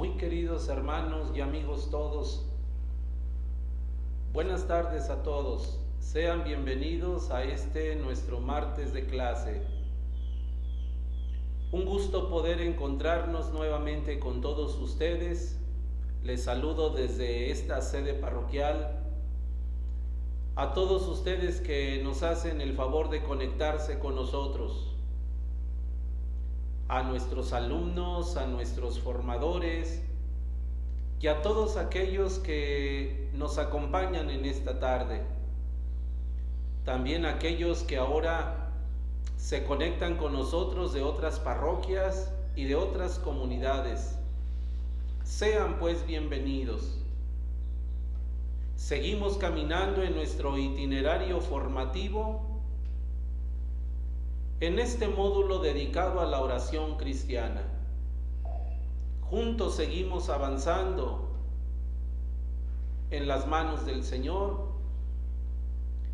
Muy queridos hermanos y amigos todos, buenas tardes a todos. Sean bienvenidos a este nuestro martes de clase. Un gusto poder encontrarnos nuevamente con todos ustedes. Les saludo desde esta sede parroquial. A todos ustedes que nos hacen el favor de conectarse con nosotros. A nuestros alumnos, a nuestros formadores y a todos aquellos que nos acompañan en esta tarde. También aquellos que ahora se conectan con nosotros de otras parroquias y de otras comunidades. Sean pues bienvenidos. Seguimos caminando en nuestro itinerario formativo en este módulo dedicado a la oración cristiana. Juntos seguimos avanzando en las manos del Señor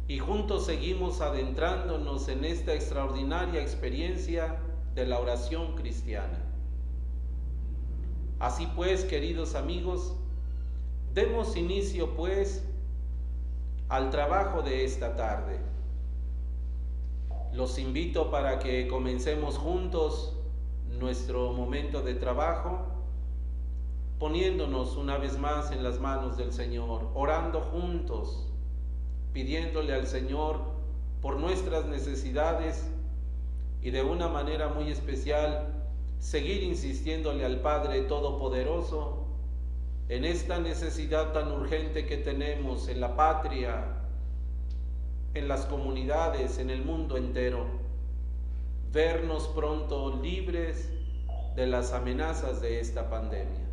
y juntos seguimos adentrándonos en esta extraordinaria experiencia de la oración cristiana. Así pues, queridos amigos, demos inicio pues al trabajo de esta tarde. Los invito para que comencemos juntos nuestro momento de trabajo, poniéndonos una vez más en las manos del Señor, orando juntos, pidiéndole al Señor por nuestras necesidades y de una manera muy especial seguir insistiéndole al Padre Todopoderoso en esta necesidad tan urgente que tenemos en la patria, en las comunidades, en el mundo entero, vernos pronto libres de las amenazas de esta pandemia.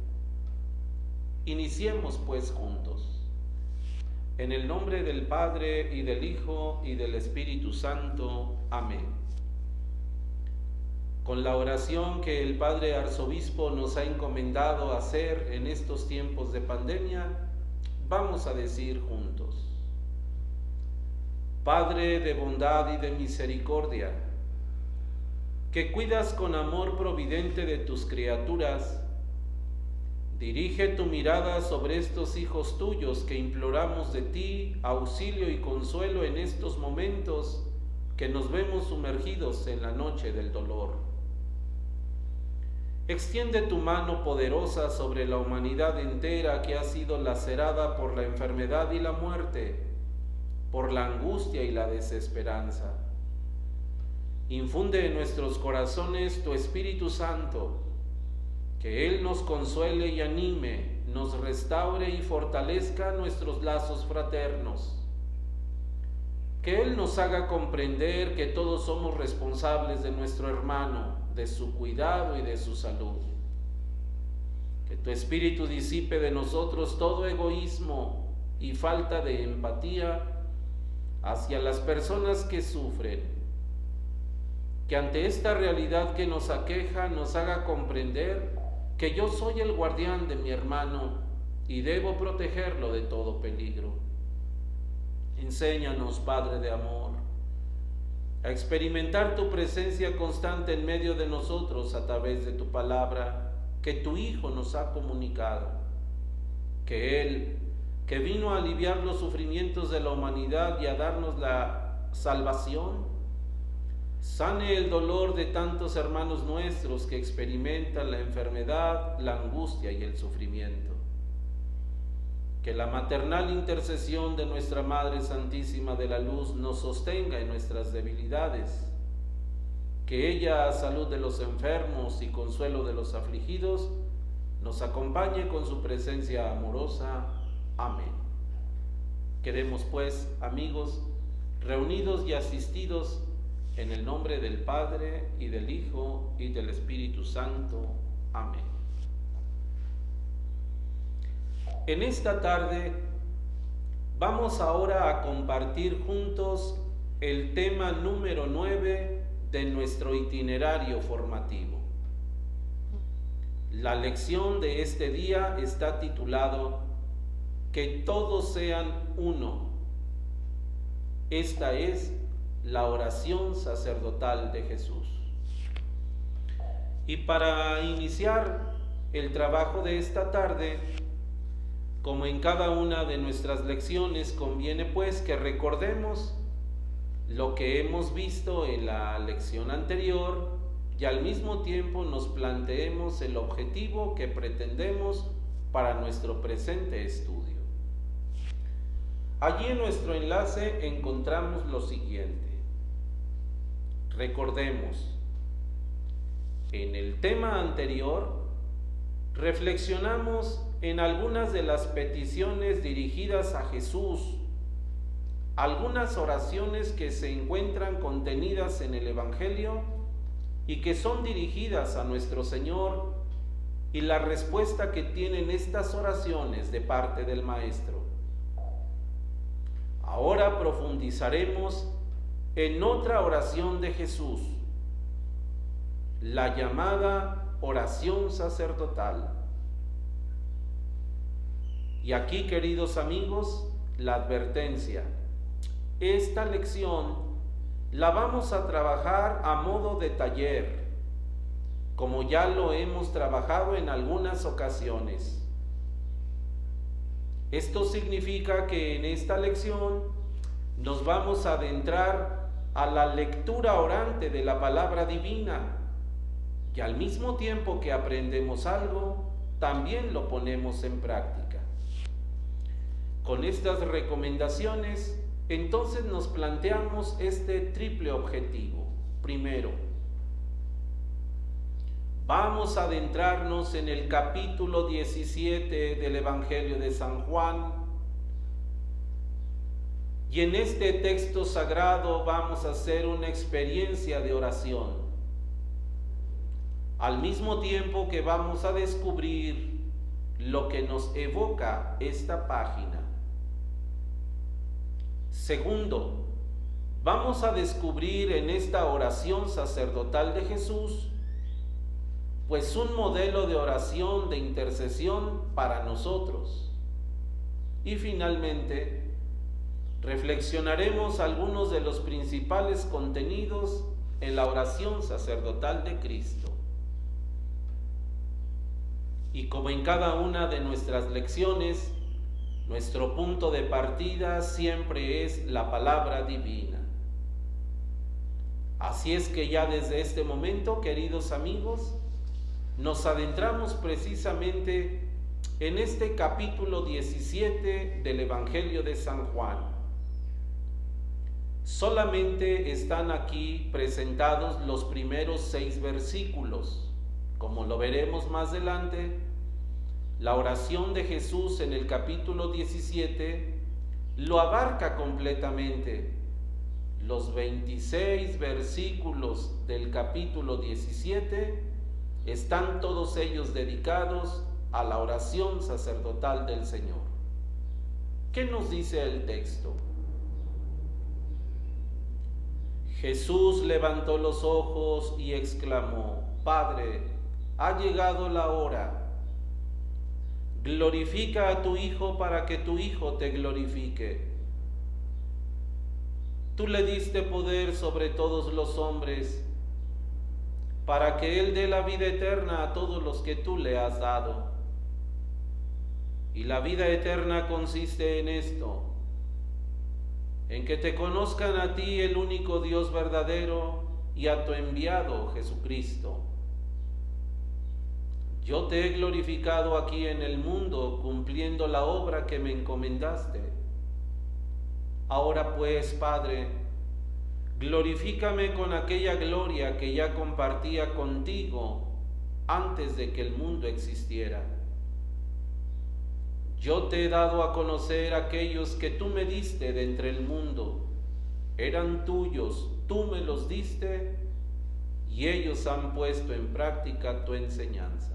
Iniciemos pues juntos. En el nombre del Padre y del Hijo y del Espíritu Santo. Amén. Con la oración que el Padre Arzobispo nos ha encomendado hacer en estos tiempos de pandemia, vamos a decir juntos: Padre de bondad y de misericordia, que cuidas con amor providente de tus criaturas, dirige tu mirada sobre estos hijos tuyos que imploramos de ti auxilio y consuelo en estos momentos que nos vemos sumergidos en la noche del dolor. Extiende tu mano poderosa sobre la humanidad entera que ha sido lacerada por la enfermedad y la muerte, por la angustia y la desesperanza. Infunde en nuestros corazones tu Espíritu Santo, que Él nos consuele y anime, nos restaure y fortalezca nuestros lazos fraternos. Que Él nos haga comprender que todos somos responsables de nuestro hermano, de su cuidado y de su salud. Que tu Espíritu disipe de nosotros todo egoísmo y falta de empatía hacia las personas que sufren. Que ante esta realidad que nos aqueja nos haga comprender que yo soy el guardián de mi hermano y debo protegerlo de todo peligro. Enséñanos, Padre de amor, a experimentar tu presencia constante en medio de nosotros a través de tu palabra que tu Hijo nos ha comunicado. Que Él, que vino a aliviar los sufrimientos de la humanidad y a darnos la salvación, sane el dolor de tantos hermanos nuestros que experimentan la enfermedad, la angustia y el sufrimiento. Que la maternal intercesión de nuestra Madre Santísima de la Luz nos sostenga en nuestras debilidades. Que ella, a salud de los enfermos y consuelo de los afligidos, nos acompañe con su presencia amorosa. Amén. Quedemos pues, amigos, reunidos y asistidos en el nombre del Padre y del Hijo y del Espíritu Santo. Amén. En esta tarde vamos ahora a compartir juntos el tema número 9 de nuestro itinerario formativo. La lección de este día está titulado Que todos sean uno. Esta es la oración sacerdotal de Jesús. Y para iniciar el trabajo de esta tarde, como en cada una de nuestras lecciones, conviene pues que recordemos lo que hemos visto en la lección anterior y al mismo tiempo nos planteemos el objetivo que pretendemos para nuestro presente estudio. Allí en nuestro enlace encontramos lo siguiente. Recordemos, en el tema anterior reflexionamos en algunas de las peticiones dirigidas a Jesús, algunas oraciones que se encuentran contenidas en el Evangelio y que son dirigidas a nuestro Señor, y la respuesta que tienen estas oraciones de parte del Maestro. Ahora profundizaremos en otra oración de Jesús, la llamada oración sacerdotal. Y aquí, queridos amigos, la advertencia. Esta lección la vamos a trabajar a modo de taller, como ya lo hemos trabajado en algunas ocasiones. Esto significa que en esta lección nos vamos a adentrar a la lectura orante de la palabra divina y al mismo tiempo que aprendemos algo, también lo ponemos en práctica. Con estas recomendaciones, entonces nos planteamos este triple objetivo. Primero, vamos a adentrarnos en el capítulo 17 del Evangelio de San Juan, y en este texto sagrado vamos a hacer una experiencia de oración, al mismo tiempo que vamos a descubrir lo que nos evoca esta página. Segundo, vamos a descubrir en esta oración sacerdotal de Jesús pues un modelo de oración, de intercesión para nosotros. Y finalmente, reflexionaremos algunos de los principales contenidos en la oración sacerdotal de Cristo. Y como en cada una de nuestras lecciones, nuestro punto de partida siempre es la palabra divina. Así es que ya desde este momento, queridos amigos, nos adentramos precisamente en este capítulo 17 del Evangelio de San Juan. Solamente están aquí presentados los primeros 6 versículos. Como lo veremos más adelante, la oración de Jesús en el capítulo 17 lo abarca completamente. Los 26 versículos del capítulo 17 están todos ellos dedicados a la oración sacerdotal del Señor. ¿Qué nos dice el texto? Jesús levantó los ojos y exclamó: Padre, ha llegado la hora. Glorifica a tu Hijo para que tu Hijo te glorifique. Tú le diste poder sobre todos los hombres, para que Él dé la vida eterna a todos los que tú le has dado. Y la vida eterna consiste en esto, en que te conozcan a ti, el único Dios verdadero, y a tu enviado Jesucristo. Yo te he glorificado aquí en el mundo, cumpliendo la obra que me encomendaste. Ahora pues, Padre, glorifícame con aquella gloria que ya compartía contigo antes de que el mundo existiera. Yo te he dado a conocer aquellos que tú me diste de entre el mundo. Eran tuyos, tú me los diste, y ellos han puesto en práctica tu enseñanza.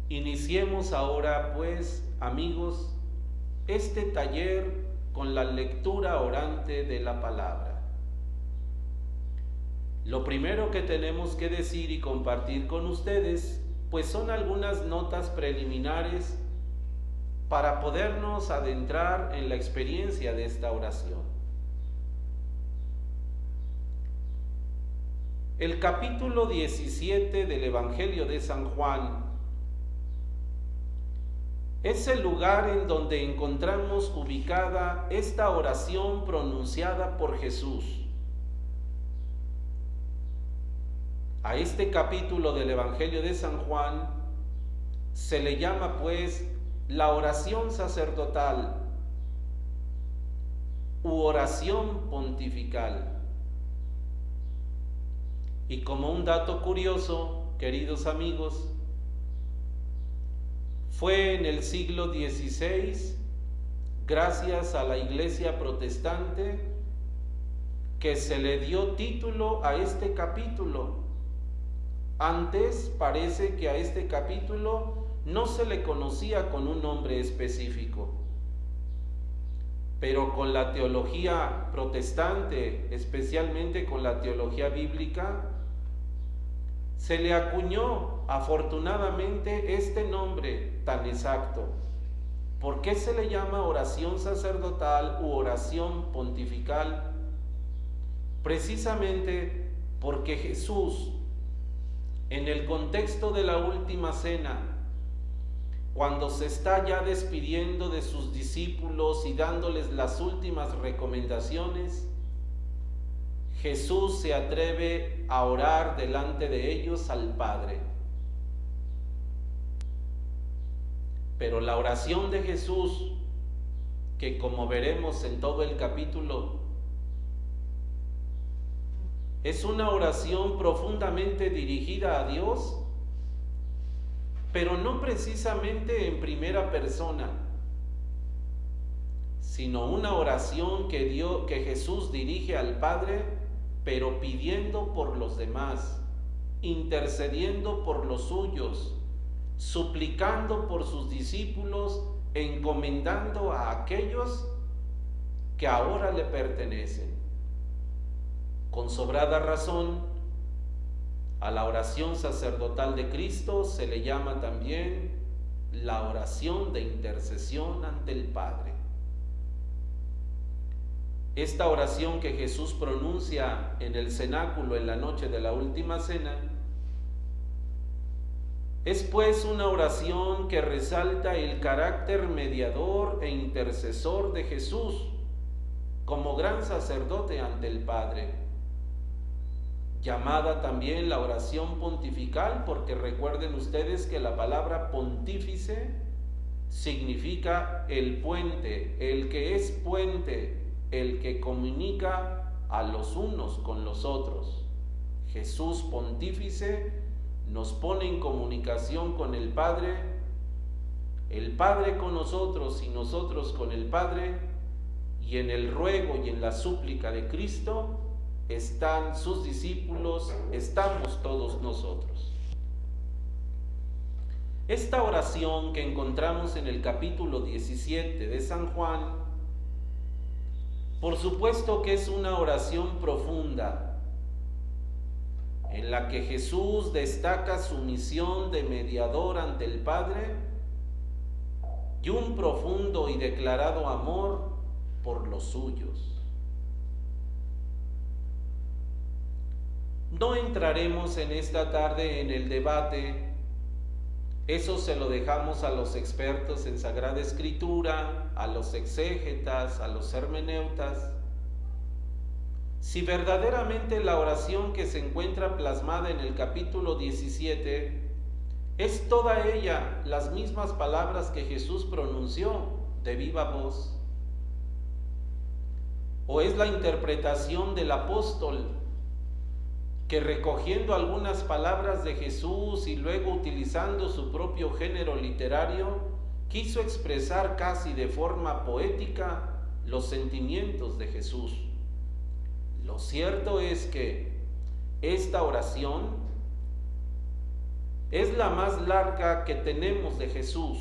Iniciemos ahora, pues, amigos, este taller con la lectura orante de la palabra. Lo primero que tenemos que decir y compartir con ustedes, pues son algunas notas preliminares para podernos adentrar en la experiencia de esta oración. El capítulo 17 del Evangelio de San Juan es el lugar en donde encontramos ubicada esta oración pronunciada por Jesús. A este capítulo del Evangelio de San Juan se le llama pues la oración sacerdotal u oración pontifical. Y como un dato curioso, queridos amigos, fue en el siglo XVI, gracias a la Iglesia protestante, que se le dio título a este capítulo. Antes parece que a este capítulo no se le conocía con un nombre específico, pero con la teología protestante, especialmente con la teología bíblica, se le acuñó afortunadamente este nombre tan exacto. ¿Por qué se le llama oración sacerdotal u oración pontifical? Precisamente porque Jesús, en el contexto de la última cena, cuando se está ya despidiendo de sus discípulos y dándoles las últimas recomendaciones, Jesús se atreve a orar delante de ellos al Padre. Pero la oración de Jesús, que como veremos en todo el capítulo, es una oración profundamente dirigida a Dios, pero no precisamente en primera persona, sino una oración que Jesús dirige al Padre, pero pidiendo por los demás, intercediendo por los suyos, suplicando por sus discípulos, encomendando a aquellos que ahora le pertenecen. Con sobrada razón, a la oración sacerdotal de Cristo se le llama también la oración de intercesión ante el Padre. Esta oración que Jesús pronuncia en el cenáculo en la noche de la última cena es pues una oración que resalta el carácter mediador e intercesor de Jesús como gran sacerdote ante el Padre, llamada también la oración pontifical, porque recuerden ustedes que la palabra pontífice significa el puente, el que es puente, el que comunica a los unos con los otros. Jesús pontífice nos pone en comunicación con el Padre con nosotros y nosotros con el Padre, y en el ruego y en la súplica de Cristo están sus discípulos, estamos todos nosotros. Esta oración que encontramos en el capítulo 17 de San Juan, por supuesto que es una oración profunda, en la que Jesús destaca su misión de mediador ante el Padre y un profundo y declarado amor por los suyos. No entraremos en esta tarde en el debate, eso se lo dejamos a los expertos en Sagrada Escritura, a los exégetas, a los hermeneutas. Si verdaderamente la oración que se encuentra plasmada en el capítulo 17 es toda ella las mismas palabras que Jesús pronunció de viva voz, o es la interpretación del apóstol que, recogiendo algunas palabras de Jesús y luego utilizando su propio género literario, quiso expresar casi de forma poética los sentimientos de Jesús. Lo cierto es que esta oración es la más larga que tenemos de Jesús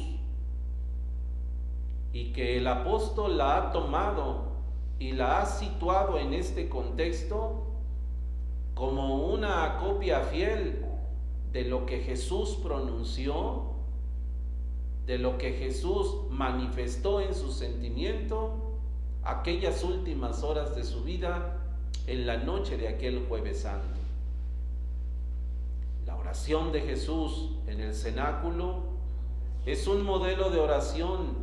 y que el apóstol la ha tomado y la ha situado en este contexto como una copia fiel de lo que Jesús pronunció, de lo que Jesús manifestó en su sentimiento aquellas últimas horas de su vida en la noche de aquel Jueves Santo. oración de Jesús en el cenáculo es un modelo de oración,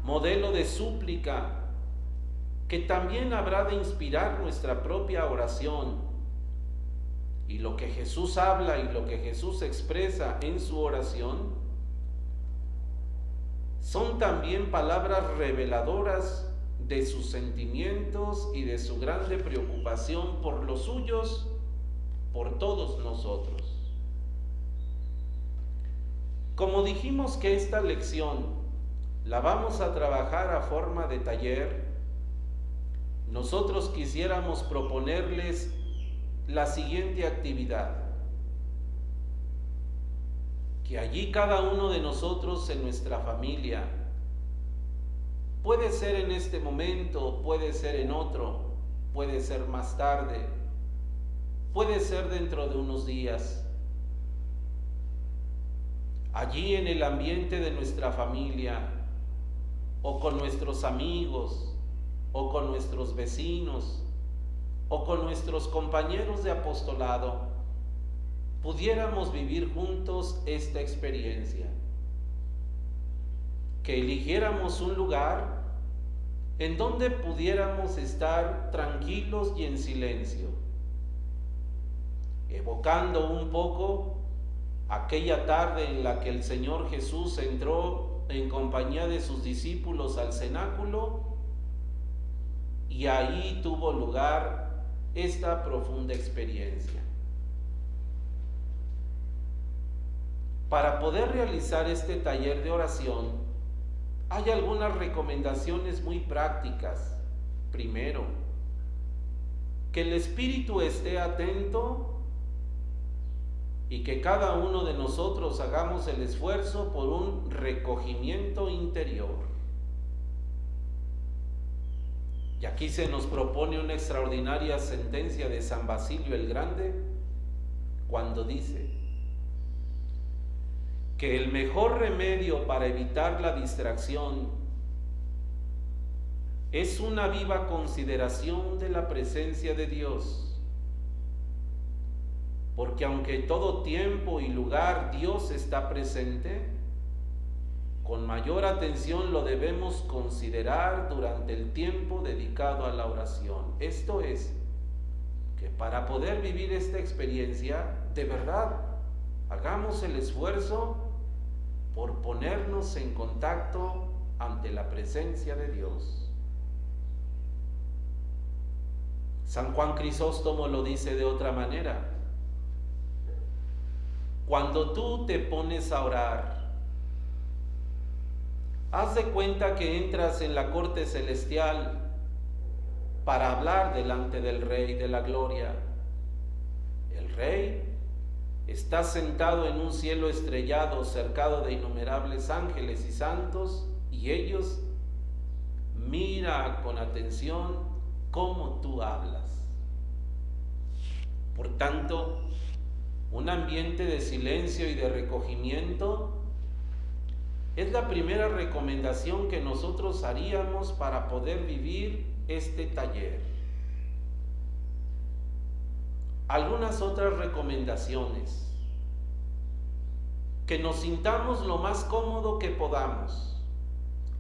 modelo de súplica, que también habrá de inspirar nuestra propia oración. Y lo que Jesús habla y lo que Jesús expresa en su oración son también palabras reveladoras de sus sentimientos y de su grande preocupación por los suyos, por todos nosotros. Como dijimos que esta lección la vamos a trabajar a forma de taller, nosotros quisiéramos proponerles la siguiente actividad: que allí cada uno de nosotros en nuestra familia, puede ser en este momento, puede ser en otro, puede ser más tarde, puede ser dentro de unos días, allí en el ambiente de nuestra familia, o con nuestros amigos, o con nuestros vecinos, o con nuestros compañeros de apostolado, pudiéramos vivir juntos esta experiencia. Que eligiéramos un lugar en donde pudiéramos estar tranquilos y en silencio, evocando un poco aquella tarde en la que el Señor Jesús entró en compañía de sus discípulos al cenáculo, y ahí tuvo lugar esta profunda experiencia. Para poder realizar este taller de oración, hay algunas recomendaciones muy prácticas. Primero, que el espíritu esté atento y que cada uno de nosotros hagamos el esfuerzo por un recogimiento interior. Y aquí se nos propone una extraordinaria sentencia de San Basilio el Grande, cuando dice que el mejor remedio para evitar la distracción es una viva consideración de la presencia de Dios, porque aunque en todo tiempo y lugar Dios está presente, con mayor atención lo debemos considerar durante el tiempo dedicado a la oración. Esto es, que para poder vivir esta experiencia, de verdad, hagamos el esfuerzo por ponernos en contacto ante la presencia de Dios. San Juan Crisóstomo lo dice de otra manera: cuando tú te pones a orar, haz de cuenta que entras en la corte celestial para hablar delante del Rey de la Gloria. El Rey está sentado en un cielo estrellado, cercado de innumerables ángeles y santos, y ellos miran con atención cómo tú hablas. Por tanto, un ambiente de silencio y de recogimiento es la primera recomendación que nosotros haríamos para poder vivir este taller. Algunas otras recomendaciones: que nos sintamos lo más cómodo que podamos,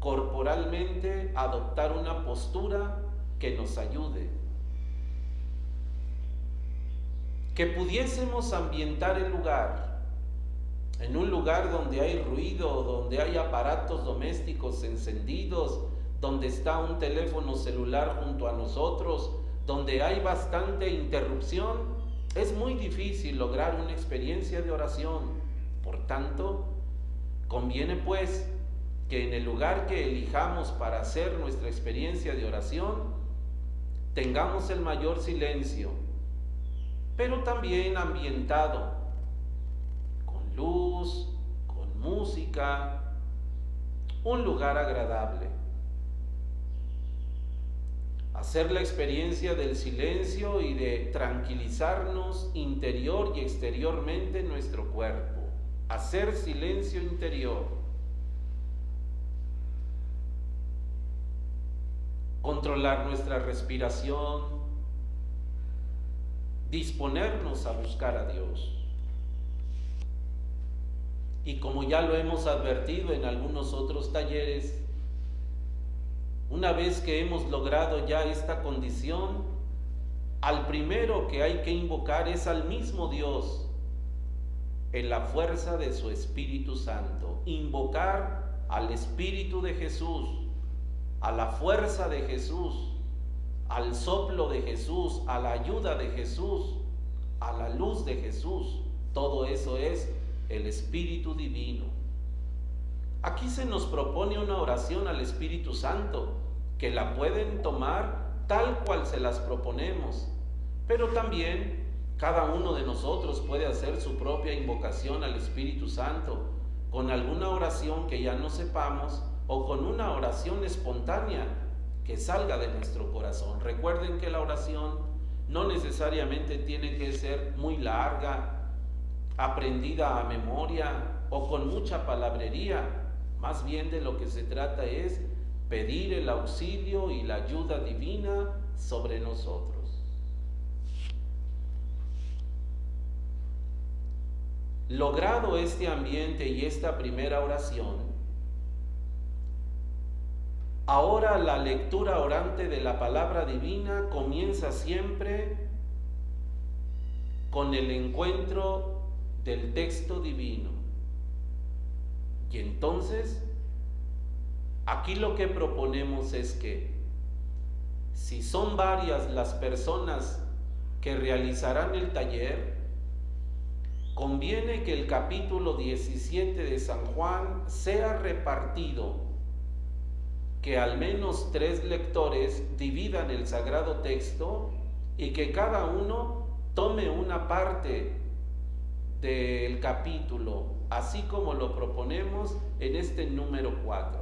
corporalmente adoptar una postura que nos ayude, que pudiésemos ambientar el lugar, en un lugar donde hay ruido, donde hay aparatos domésticos encendidos, donde está un teléfono celular junto a nosotros, donde hay bastante interrupción. Es muy difícil lograr una experiencia de oración. Por tanto, conviene pues que en el lugar que elijamos para hacer nuestra experiencia de oración, tengamos el mayor silencio, pero también ambientado, con luz, con música, un lugar agradable. Hacer la experiencia del silencio y de tranquilizarnos interior y exteriormente en nuestro cuerpo. Hacer silencio interior. Controlar nuestra respiración. Disponernos a buscar a Dios. Y como ya lo hemos advertido en algunos otros talleres, una vez que hemos logrado ya esta condición, al primero que hay que invocar es al mismo Dios, en la fuerza de su Espíritu Santo. Invocar al Espíritu de Jesús, a la fuerza de Jesús, al soplo de Jesús, a la ayuda de Jesús, a la luz de Jesús. Todo eso es el Espíritu Divino. Aquí se nos propone una oración al Espíritu Santo, que la pueden tomar tal cual se las proponemos, pero también cada uno de nosotros puede hacer su propia invocación al Espíritu Santo, con alguna oración que ya no sepamos o con una oración espontánea que salga de nuestro corazón. Recuerden que la oración no necesariamente tiene que ser muy larga, aprendida a memoria o con mucha palabrería. Más bien de lo que se trata es pedir el auxilio y la ayuda divina sobre nosotros. Logrado este ambiente y esta primera oración, ahora la lectura orante de la palabra divina comienza siempre con el encuentro del texto divino. Y entonces, aquí lo que proponemos es que, si son varias las personas que realizarán el taller, conviene que el capítulo 17 de San Juan sea repartido, que al menos 3 lectores dividan el sagrado texto y que cada uno tome una parte del capítulo, así como lo proponemos en este número 4.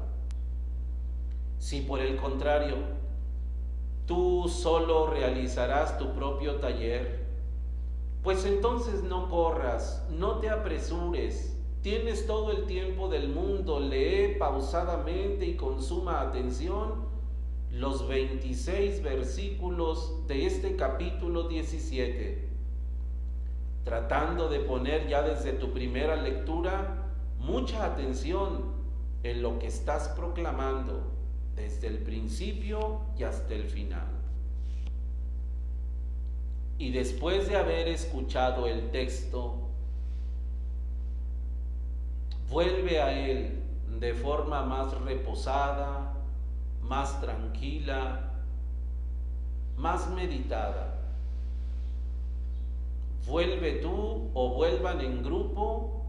Si por el contrario, tú solo realizarás tu propio taller, pues entonces no corras, no te apresures, tienes todo el tiempo del mundo, lee pausadamente y con suma atención los 26 versículos de este capítulo 17, tratando de poner ya desde tu primera lectura mucha atención en lo que estás proclamando, desde el principio y hasta el final. Y después de haber escuchado el texto, vuelve a él de forma más reposada, más tranquila, más meditada. Vuelve tú o vuelvan en grupo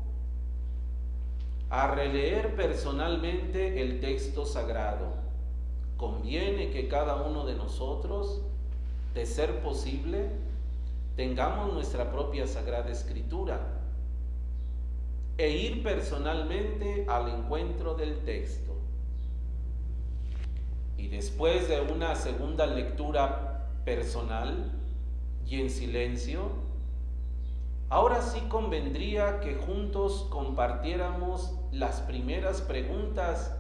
a releer personalmente el texto sagrado. Conviene que cada uno de nosotros, de ser posible, tengamos nuestra propia Sagrada Escritura e ir personalmente al encuentro del texto. Y después de una segunda lectura personal y en silencio, ahora sí convendría que juntos compartiéramos las primeras preguntas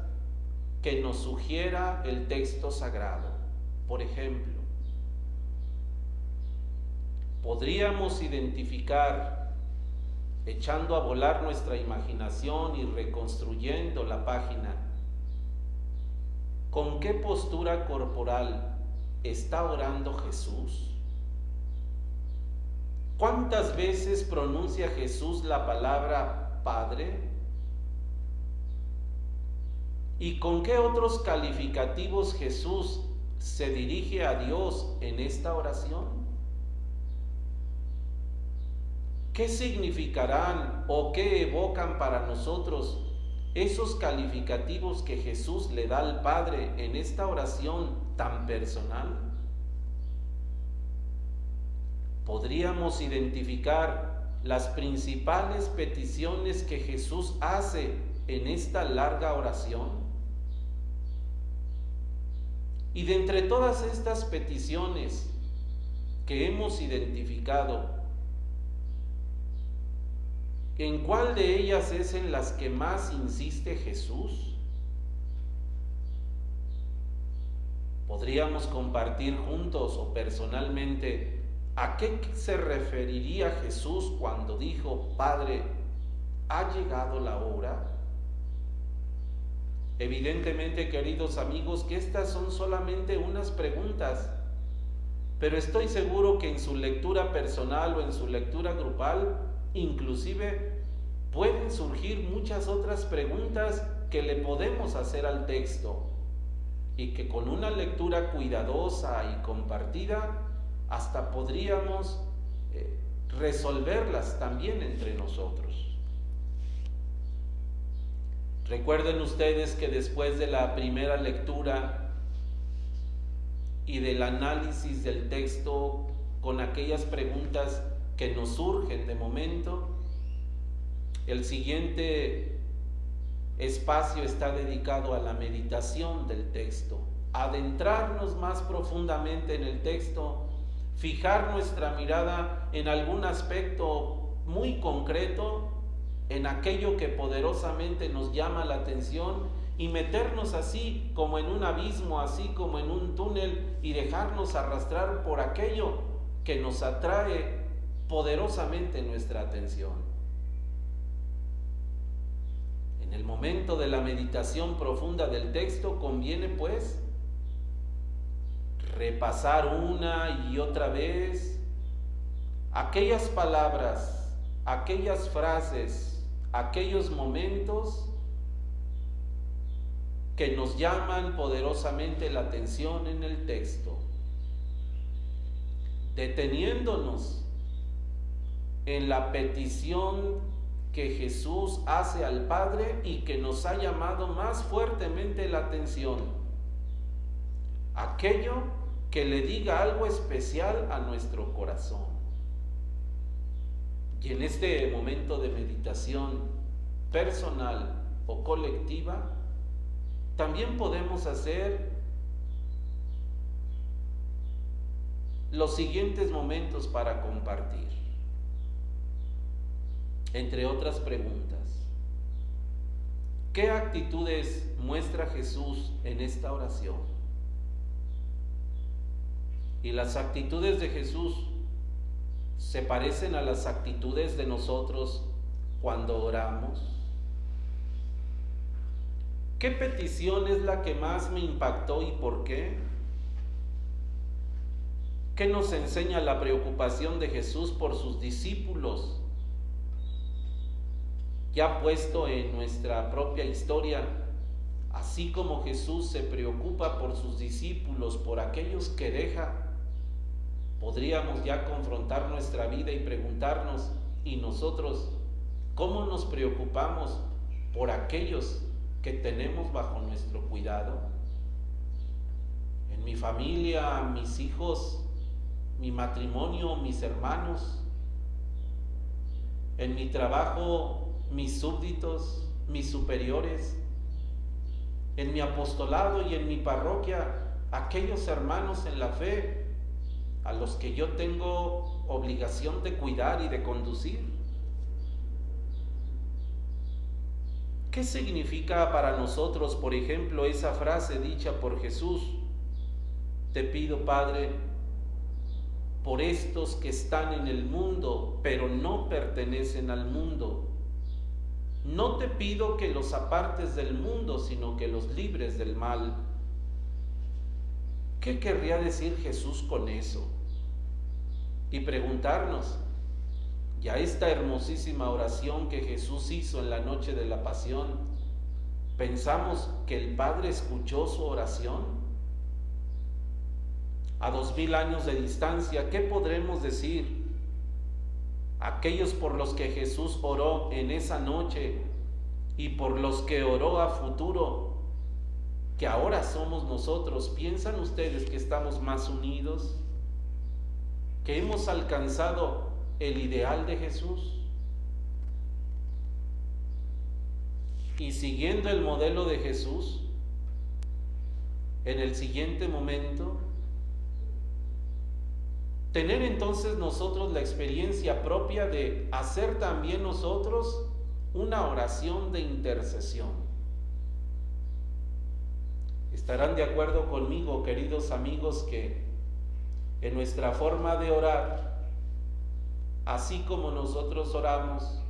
que nos sugiera el texto sagrado. Por ejemplo, podríamos identificar, echando a volar nuestra imaginación y reconstruyendo la página, ¿con qué postura corporal está orando Jesús? ¿Cuántas veces pronuncia Jesús la palabra Padre? ¿Y con qué otros calificativos Jesús se dirige a Dios en esta oración? ¿Qué significarán o qué evocan para nosotros esos calificativos que Jesús le da al Padre en esta oración tan personal? Podríamos identificar las principales peticiones que Jesús hace en esta larga oración. Y de entre todas estas peticiones que hemos identificado, ¿en cuál de ellas es en las que más insiste Jesús? Podríamos compartir juntos o personalmente a qué se referiría Jesús cuando dijo: Padre, ¿Ha llegado la hora? Evidentemente, queridos amigos, que estas son solamente unas preguntas, pero estoy seguro que en su lectura personal o en su lectura grupal, inclusive pueden surgir muchas otras preguntas que le podemos hacer al texto y que con una lectura cuidadosa y compartida hasta podríamos resolverlas también entre nosotros. Recuerden ustedes que después de la primera lectura y del análisis del texto con aquellas preguntas que nos surgen de momento, el siguiente espacio está dedicado a la meditación del texto, adentrarnos más profundamente en el texto, fijar nuestra mirada en algún aspecto muy concreto, en aquello que poderosamente nos llama la atención y meternos así como en un abismo, así como en un túnel y dejarnos arrastrar por aquello que nos atrae poderosamente nuestra atención. En el momento de la meditación profunda del texto conviene pues repasar una y otra vez aquellas palabras, aquellas frases, aquellos momentos que nos llaman poderosamente la atención en el texto, deteniéndonos en la petición que Jesús hace al Padre y que nos ha llamado más fuertemente la atención, aquello que le diga algo especial a nuestro corazón. Y en este momento de meditación personal o colectiva, también podemos hacer los siguientes momentos para compartir. Entre otras preguntas, ¿qué actitudes muestra Jesús en esta oración? Y las actitudes de Jesús se parecen a las actitudes de nosotros cuando oramos. ¿Qué petición es la que más me impactó y por qué? ¿Qué nos enseña la preocupación de Jesús por sus discípulos? Ya puesto en nuestra propia historia, así como Jesús se preocupa por sus discípulos, por aquellos que deja, podríamos ya confrontar nuestra vida y preguntarnos, ¿y nosotros cómo nos preocupamos por aquellos que tenemos bajo nuestro cuidado? En mi familia, mis hijos, mi matrimonio, mis hermanos, en mi trabajo, mis súbditos, mis superiores, en mi apostolado y en mi parroquia, aquellos hermanos en la fe a los que yo tengo obligación de cuidar y de conducir. ¿Qué significa para nosotros, por ejemplo, esa frase dicha por Jesús? Te pido, Padre, por estos que están en el mundo, pero no pertenecen al mundo. No te pido que los apartes del mundo, sino que los libres del mal. ¿Qué querría decir Jesús con eso? Y preguntarnos, ya esta hermosísima oración que Jesús hizo en la noche de la pasión, ¿pensamos que el Padre escuchó su oración? A 2000 años de distancia, ¿qué podremos decir? Aquellos por los que Jesús oró en esa noche y por los que oró a futuro, que ahora somos nosotros, ¿piensan ustedes que estamos más unidos? ¿Que hemos alcanzado el ideal de Jesús? Y siguiendo el modelo de Jesús, en el siguiente momento, tener entonces nosotros la experiencia propia de hacer también nosotros una oración de intercesión. Estarán de acuerdo conmigo, queridos amigos, que en nuestra forma de orar, así como nosotros oramos,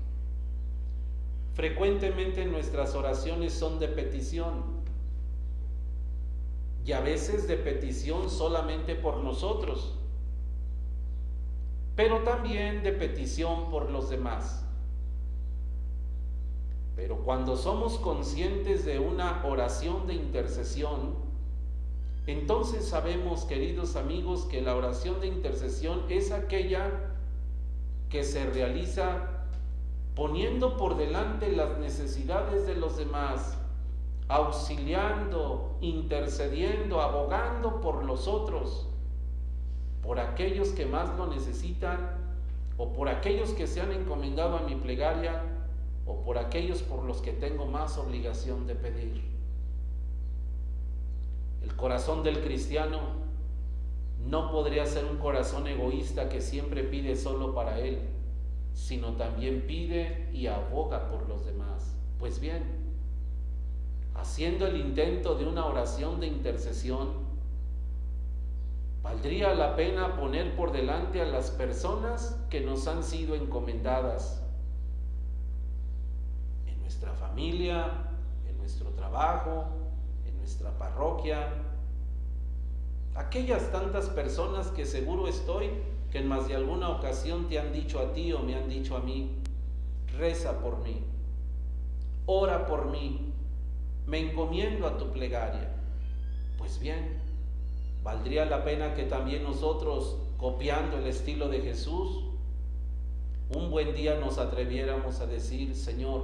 Frecuentemente nuestras oraciones son de petición, y a veces de petición solamente por nosotros, pero también de petición por los demás. Pero cuando somos conscientes de una oración de intercesión, entonces sabemos, queridos amigos, que la oración de intercesión es aquella que se realiza poniendo por delante las necesidades de los demás, auxiliando, intercediendo, abogando por los otros, por aquellos que más lo necesitan, o por aquellos que se han encomendado a mi plegaria, o por aquellos por los que tengo más obligación de pedir. El corazón del cristiano no podría ser un corazón egoísta que siempre pide solo para él, sino también pide y aboga por los demás. Pues bien, haciendo el intento de una oración de intercesión, valdría la pena poner por delante a las personas que nos han sido encomendadas en nuestra familia, en nuestro trabajo, en nuestra parroquia, aquellas tantas personas que seguro estoy que en más de alguna ocasión te han dicho a ti o me han dicho a mí: reza por mí, ora por mí, me encomiendo a tu plegaria. Pues bien, valdría la pena que también nosotros, copiando el estilo de Jesús, un buen día nos atreviéramos a decir: Señor,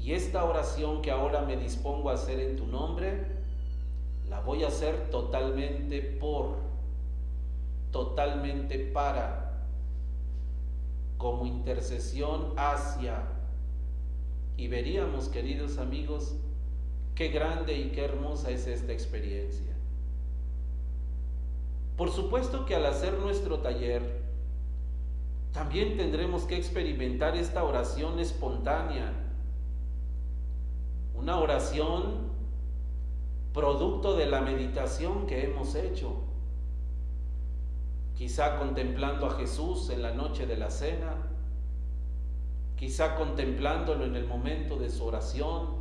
y esta oración que ahora me dispongo a hacer en tu nombre, la voy a hacer totalmente totalmente para, como intercesión hacia. Y veríamos, queridos amigos, qué grande y qué hermosa es esta experiencia. Por supuesto que al hacer nuestro taller, también tendremos que experimentar esta oración espontánea, una oración producto de la meditación que hemos hecho, quizá contemplando a Jesús en la noche de la cena, quizá contemplándolo en el momento de su oración,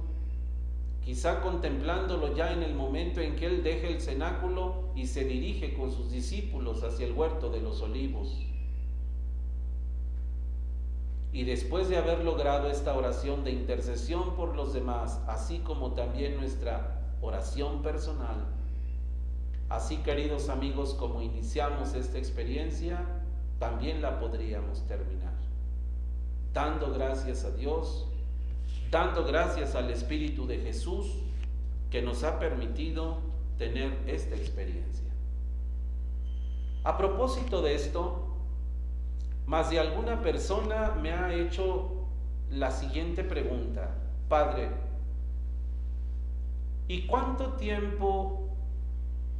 quizá contemplándolo ya en el momento en que Él deja el cenáculo y se dirige con sus discípulos hacia el huerto de los olivos. Y después de haber logrado esta oración de intercesión por los demás, así como también nuestra oración personal, así, queridos amigos, como iniciamos esta experiencia, también la podríamos terminar dando gracias a Dios, dando gracias al Espíritu de Jesús que nos ha permitido tener esta experiencia. A propósito de esto, más de alguna persona me ha hecho la siguiente pregunta: Padre, ¿y cuánto tiempo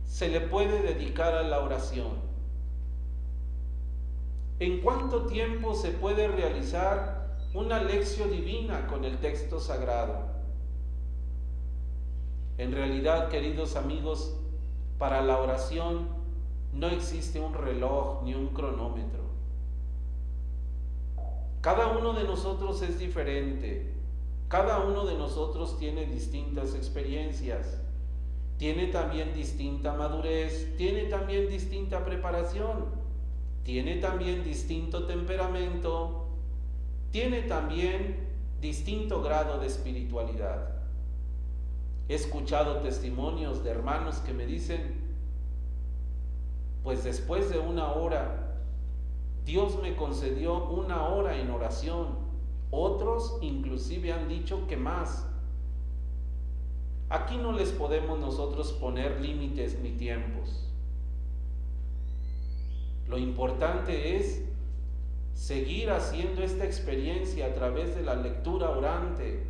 se le puede dedicar a la oración? ¿En cuánto tiempo se puede realizar una lección divina con el texto sagrado? En realidad, queridos amigos, para la oración no existe un reloj ni un cronómetro. Cada uno de nosotros es diferente. Cada uno de nosotros tiene distintas experiencias, tiene también distinta madurez, tiene también distinta preparación, tiene también distinto temperamento, tiene también distinto grado de espiritualidad. He escuchado testimonios de hermanos que me dicen: pues después de una hora, Dios me concedió una hora en oración. Otros inclusive han dicho que más. Aquí no les podemos nosotros poner límites ni tiempos. Lo importante es seguir haciendo esta experiencia a través de la lectura orante.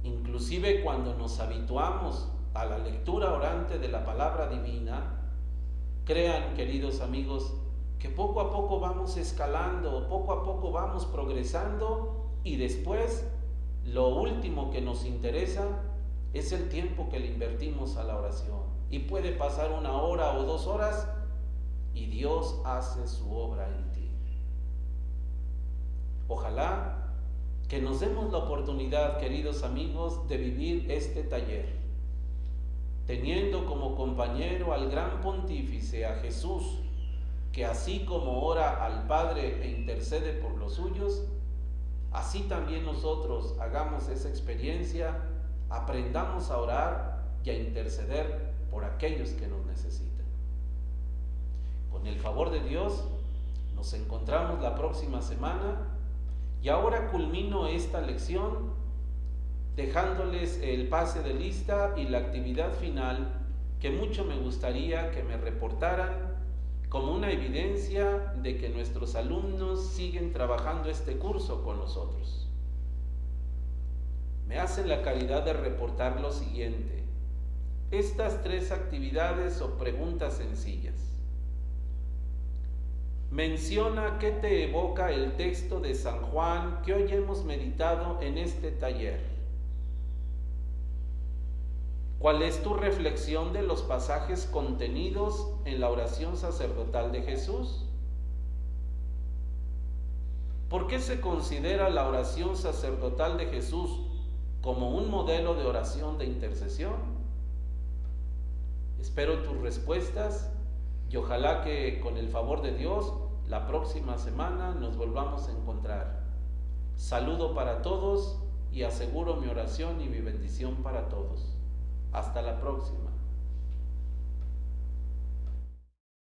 Inclusive cuando nos habituamos a la lectura orante de la palabra divina, crean, queridos amigos, que poco a poco vamos escalando, poco a poco vamos progresando, y después lo último que nos interesa es el tiempo que le invertimos a la oración. Y puede pasar 1 hora o 2 horas y Dios hace su obra en ti. Ojalá que nos demos la oportunidad, queridos amigos, de vivir este taller, teniendo como compañero al gran pontífice, a Jesús, que así como ora al Padre e intercede por los suyos, así también nosotros hagamos esa experiencia, aprendamos a orar y a interceder por aquellos que nos necesitan. Con el favor de Dios, nos encontramos la próxima semana y ahora culmino esta lección dejándoles el pase de lista y la actividad final que mucho me gustaría que me reportaran como una evidencia de que nuestros alumnos siguen trabajando este curso con nosotros. Me hacen la caridad de reportar lo siguiente: estas 3 actividades o preguntas sencillas. Menciona qué te evoca el texto de San Juan que hoy hemos meditado en este taller. ¿Cuál es tu reflexión de los pasajes contenidos en la oración sacerdotal de Jesús? ¿Por qué se considera la oración sacerdotal de Jesús como un modelo de oración de intercesión? Espero tus respuestas y ojalá que con el favor de Dios la próxima semana nos volvamos a encontrar. Saludo para todos y aseguro mi oración y mi bendición para todos. Hasta la próxima.